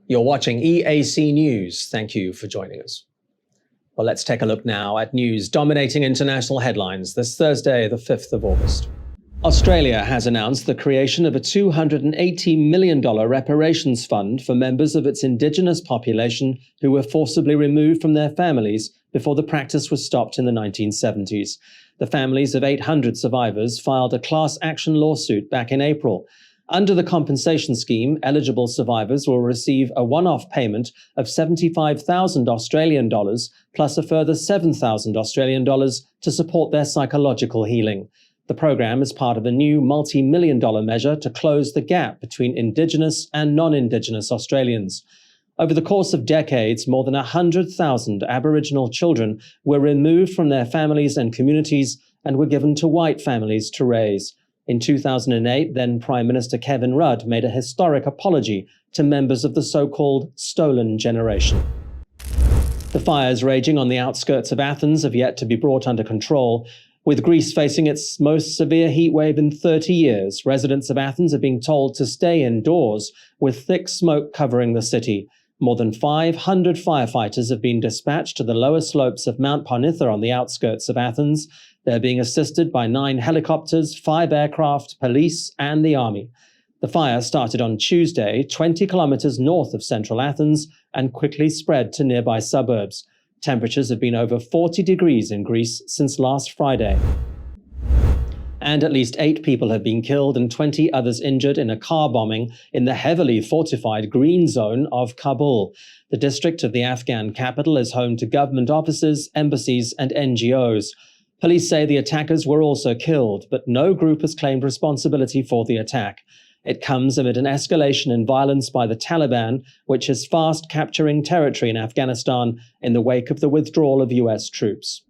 You're watching EAC News. Thank you for joining us. Well, let's take a look now at news dominating international headlines this Thursday, the 5th of August. Australia has announced the creation of a $280 million reparations fund for members of its indigenous population who were forcibly removed from their families before the practice was stopped in the 1970s. The families of 800 survivors filed a class action lawsuit back in April. Under the compensation scheme, eligible survivors will receive a one-off payment of 75,000 Australian dollars plus a further 7,000 Australian dollars to support their psychological healing. The program is part of a new multi-million-dollar measure to close the gap between Indigenous and non-Indigenous Australians. Over the course of decades, more than 100,000 Aboriginal children were removed from their families and communities and were given to white families to raise. In 2008, then Prime Minister Kevin Rudd made a historic apology to members of the so-called stolen generation. The fires raging on the outskirts of Athens have yet to be brought under control. With Greece facing its most severe heat wave in 30 years, residents of Athens are being told to stay indoors with thick smoke covering the city. More than 500 firefighters have been dispatched to the lower slopes of Mount Parnitha on the outskirts of Athens. They're being assisted by 9 helicopters, 5 aircraft, police, and the army. The fire started on Tuesday, 20 kilometers north of central Athens, and quickly spread to nearby suburbs. Temperatures have been over 40 degrees in Greece since last Friday. And at least 8 people have been killed and 20 others injured in a car bombing in the heavily fortified green zone of Kabul. The district of the Afghan capital is home to government offices, embassies, and NGOs. Police say the attackers were also killed, but no group has claimed responsibility for the attack. It comes amid an escalation in violence by the Taliban, which is fast capturing territory in Afghanistan in the wake of the withdrawal of US troops.